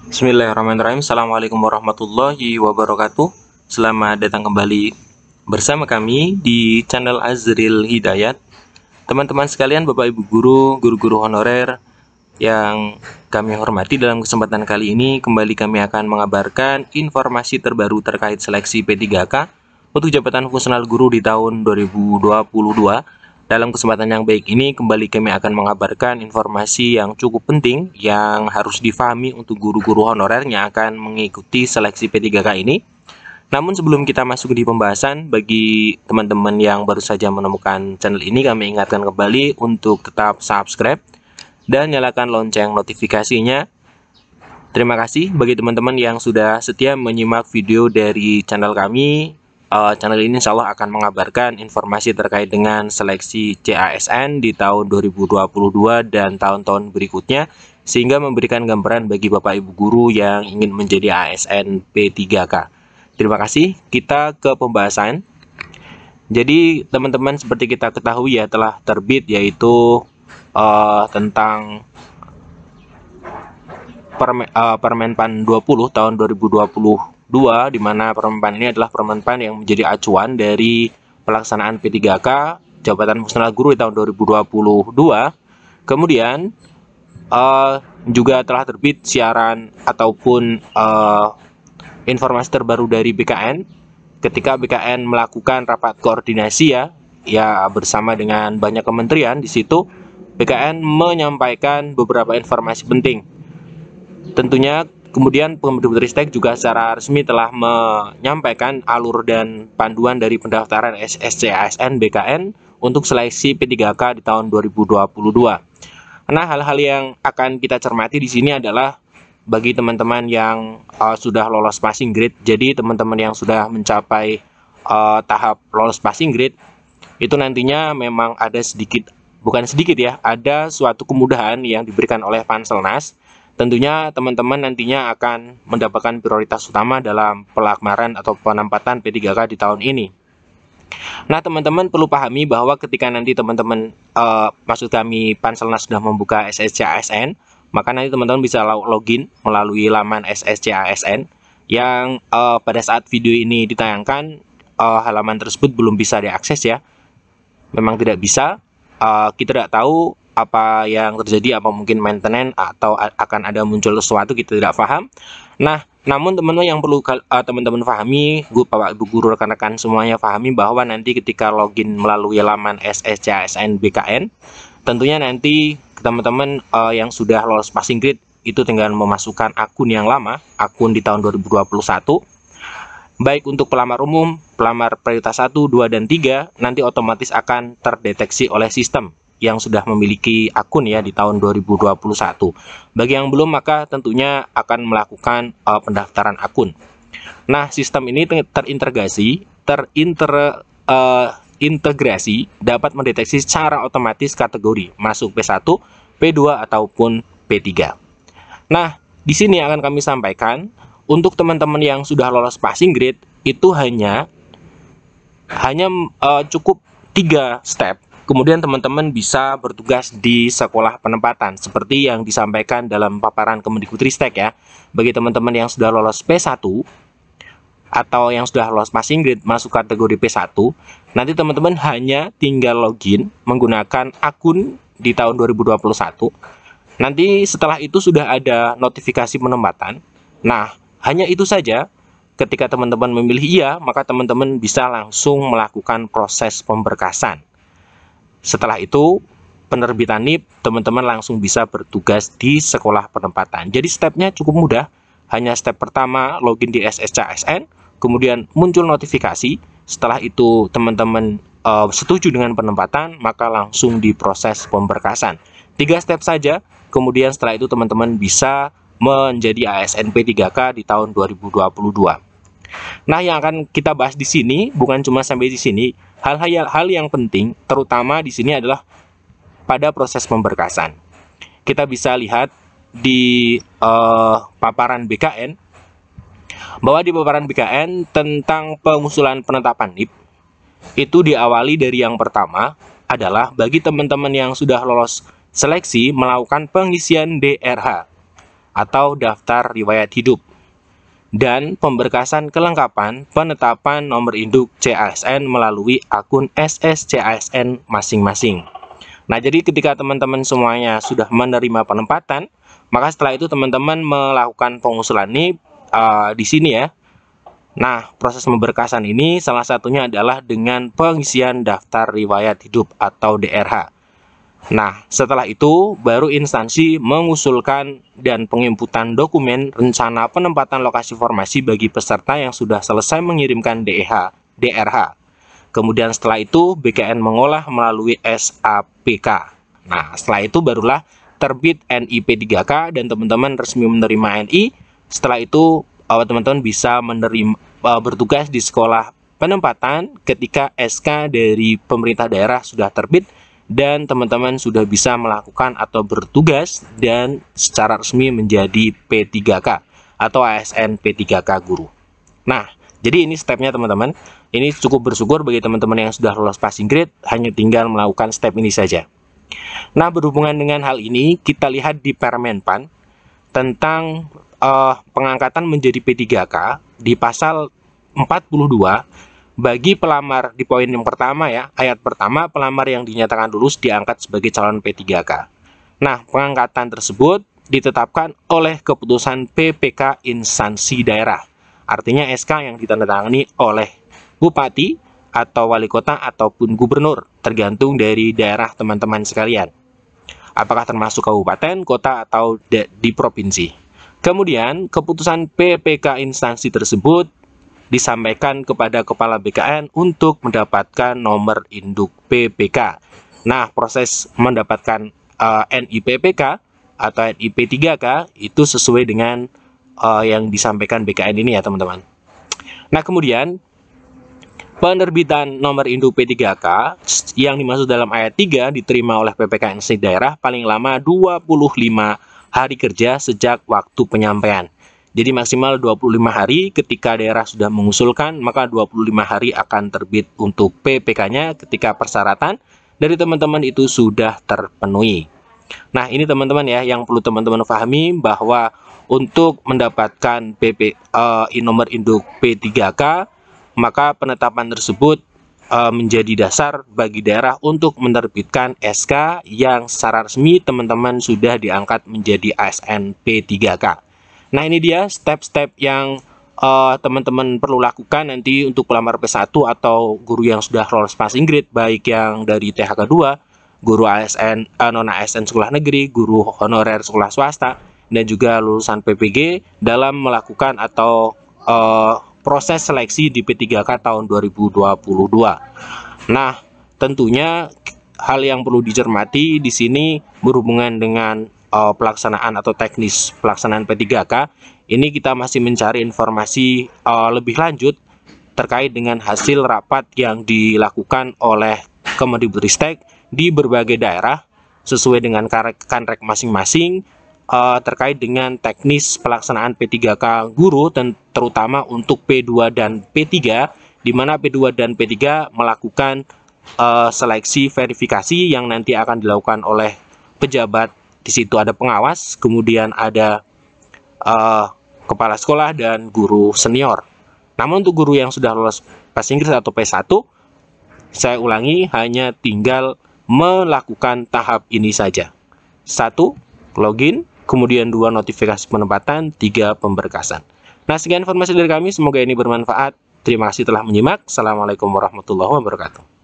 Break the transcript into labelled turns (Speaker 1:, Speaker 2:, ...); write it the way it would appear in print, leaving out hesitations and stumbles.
Speaker 1: Bismillahirrahmanirrahim. Assalamualaikum warahmatullahi wabarakatuh. Selamat datang kembali bersama kami di channel Azril Hidayat. Teman-teman sekalian, Bapak Ibu guru, guru-guru honorer yang kami hormati, dalam kesempatan kali ini kembali kami akan mengabarkan informasi terbaru terkait seleksi P3K untuk jabatan fungsional guru di tahun 2022. Dalam kesempatan yang baik ini, kembali kami akan mengabarkan informasi yang cukup penting yang harus difahami untuk guru-guru honorer yang akan mengikuti seleksi P3K ini. Namun sebelum kita masuk di pembahasan, bagi teman-teman yang baru saja menemukan channel ini, kami ingatkan kembali untuk tetap subscribe dan nyalakan lonceng notifikasinya. Terima kasih bagi teman-teman yang sudah setia menyimak video dari channel kami. Channel ini insya Allah akan mengabarkan informasi terkait dengan seleksi CASN di tahun 2022 dan tahun-tahun berikutnya, sehingga memberikan gambaran bagi Bapak Ibu guru yang ingin menjadi ASN P3K. Terima kasih. Kita ke pembahasan. Jadi teman-teman, seperti kita ketahui ya, telah terbit yaitu tentang Permenpan 20 tahun 2022, di mana Permenpan ini adalah Permenpan yang menjadi acuan dari pelaksanaan P3K jabatan fungsional guru di tahun 2022. Kemudian juga telah terbit siaran ataupun informasi terbaru dari BKN ketika BKN melakukan rapat koordinasi ya bersama dengan banyak kementerian. Di situ BKN menyampaikan beberapa informasi penting. Tentunya kemudian Kemendikbudristek juga secara resmi telah menyampaikan alur dan panduan dari pendaftaran SSC-ASN BKN untuk seleksi P3K di tahun 2022. Nah, hal-hal yang akan kita cermati di sini adalah bagi teman-teman yang sudah lolos passing grade. Jadi teman-teman yang sudah mencapai tahap lolos passing grade itu nantinya memang ada sedikit, bukan sedikit ya, ada suatu kemudahan yang diberikan oleh Panselnas. Tentunya teman-teman nantinya akan mendapatkan prioritas utama dalam pelakmaran atau penempatan P3K di tahun ini. Nah, teman-teman perlu pahami bahwa ketika nanti teman-teman, maksud kami Panselnas sudah membuka SSC ASN, maka nanti teman-teman bisa login melalui laman SSC ASN yang pada saat video ini ditayangkan, halaman tersebut belum bisa diakses ya. Memang tidak bisa, kita tidak tahu apa yang terjadi, apa mungkin maintenance atau akan ada muncul sesuatu, kita tidak paham. Nah, namun teman-teman yang perlu teman-teman pahami, Bapak Ibu guru, rekan-rekan semuanya pahami bahwa nanti ketika login melalui laman SSC-ASN BKN, tentunya nanti teman-teman yang sudah lolos passing grade itu tinggal memasukkan akun yang lama, akun di tahun 2021. Baik untuk pelamar umum, pelamar prioritas 1, 2, dan 3, nanti otomatis akan terdeteksi oleh sistem yang sudah memiliki akun ya di tahun 2021. Bagi yang belum, maka tentunya akan melakukan pendaftaran akun. Nah, sistem ini terintegrasi dapat mendeteksi secara otomatis kategori masuk P1, P2 ataupun P3. Nah, di sini akan kami sampaikan untuk teman-teman yang sudah lolos passing grade itu hanya cukup 3 step. Kemudian teman-teman bisa bertugas di sekolah penempatan seperti yang disampaikan dalam paparan Kemendikbudristek ya. Bagi teman-teman yang sudah lolos P1 atau yang sudah lolos passing grade masuk kategori P1, nanti teman-teman hanya tinggal login menggunakan akun di tahun 2021. Nanti setelah itu sudah ada notifikasi penempatan. Nah, hanya itu saja. Ketika teman-teman memilih iya, maka teman-teman bisa langsung melakukan proses pemberkasan. Setelah itu, penerbitan NIP, teman-teman langsung bisa bertugas di sekolah penempatan. Jadi stepnya cukup mudah. Hanya step pertama, login di SSC-ASN, kemudian muncul notifikasi. Setelah itu, teman-teman setuju dengan penempatan, maka langsung diproses pemberkasan. 3 step saja, kemudian setelah itu teman-teman bisa menjadi ASN P3K di tahun 2022. Nah, yang akan kita bahas di sini bukan cuma sampai di sini. Hal yang penting terutama di sini adalah pada proses pemberkasan. Kita bisa lihat di paparan BKN bahwa di paparan BKN tentang pengusulan penetapan NIP itu diawali dari yang pertama adalah bagi teman-teman yang sudah lolos seleksi melakukan pengisian DRH atau daftar riwayat hidup, dan pemberkasan kelengkapan penetapan nomor induk CASN melalui akun SSCASN masing-masing. Nah, jadi ketika teman-teman semuanya sudah menerima penempatan, maka setelah itu teman-teman melakukan pengusulan ini di sini ya. Nah, proses pemberkasan ini salah satunya adalah dengan pengisian daftar riwayat hidup atau DRH. Nah, setelah itu baru instansi mengusulkan dan penginputan dokumen rencana penempatan lokasi formasi bagi peserta yang sudah selesai mengirimkan DRH. Kemudian setelah itu BKN mengolah melalui SAPK. Nah, setelah itu barulah terbit NIP 3K dan teman-teman resmi menerima NI. Setelah itu teman-teman bisa bertugas di sekolah penempatan ketika SK dari pemerintah daerah sudah terbit dan teman-teman sudah bisa melakukan atau bertugas dan secara resmi menjadi P3K atau ASN P3K guru. Nah, jadi ini stepnya teman-teman. Ini cukup bersyukur bagi teman-teman yang sudah lolos passing grade, hanya tinggal melakukan step ini saja. Nah, berhubungan dengan hal ini, kita lihat di Permenpan tentang pengangkatan menjadi P3K di pasal 42 bagi pelamar di poin yang pertama ya, ayat pertama, pelamar yang dinyatakan lulus diangkat sebagai calon P3K. Nah, pengangkatan tersebut ditetapkan oleh keputusan PPK instansi daerah. Artinya SK yang ditandatangani oleh bupati atau wali kota ataupun gubernur, tergantung dari daerah teman-teman sekalian. Apakah termasuk kabupaten, kota, atau di provinsi. Kemudian, keputusan PPK instansi tersebut disampaikan kepada Kepala BKN untuk mendapatkan nomor induk PPK. Nah, proses mendapatkan NIPPK atau NIP3K itu sesuai dengan yang disampaikan BKN ini ya teman-teman. Nah, kemudian penerbitan nomor induk P3K yang dimaksud dalam ayat 3 diterima oleh PPK instansi daerah paling lama 25 hari kerja sejak waktu penyampaian. Jadi maksimal 25 hari ketika daerah sudah mengusulkan, maka 25 hari akan terbit untuk PPK-nya ketika persyaratan dari teman-teman itu sudah terpenuhi. Nah, ini teman-teman ya yang perlu teman-teman pahami bahwa untuk mendapatkan nomor induk P3K, maka penetapan tersebut menjadi dasar bagi daerah untuk menerbitkan SK yang secara resmi teman-teman sudah diangkat menjadi ASN P3K. Nah, ini dia step-step yang teman-teman perlu lakukan nanti untuk pelamar P1 atau guru yang sudah lolos passing grade, baik yang dari THK 2, guru ASN, non-ASN sekolah negeri, guru honorer sekolah swasta, dan juga lulusan PPG dalam melakukan atau proses seleksi di P3K tahun 2022. Nah, tentunya hal yang perlu dicermati di sini berhubungan dengan pelaksanaan atau teknis pelaksanaan P3K. Ini kita masih mencari informasi lebih lanjut terkait dengan hasil rapat yang dilakukan oleh Kemendikbudristek di berbagai daerah sesuai dengan kanrek masing-masing terkait dengan teknis pelaksanaan P3K guru terutama untuk P2 dan P3, di mana P2 dan P3 melakukan seleksi verifikasi yang nanti akan dilakukan oleh pejabat. Di situ ada pengawas, kemudian ada kepala sekolah dan guru senior. Namun untuk guru yang sudah lulus passing grade atau P1, saya ulangi, hanya tinggal melakukan tahap ini saja. 1. Login, kemudian 2. Notifikasi penempatan, 3. Pemberkasan. Nah, sekian informasi dari kami, semoga ini bermanfaat. Terima kasih telah menyimak. Assalamualaikum warahmatullahi wabarakatuh.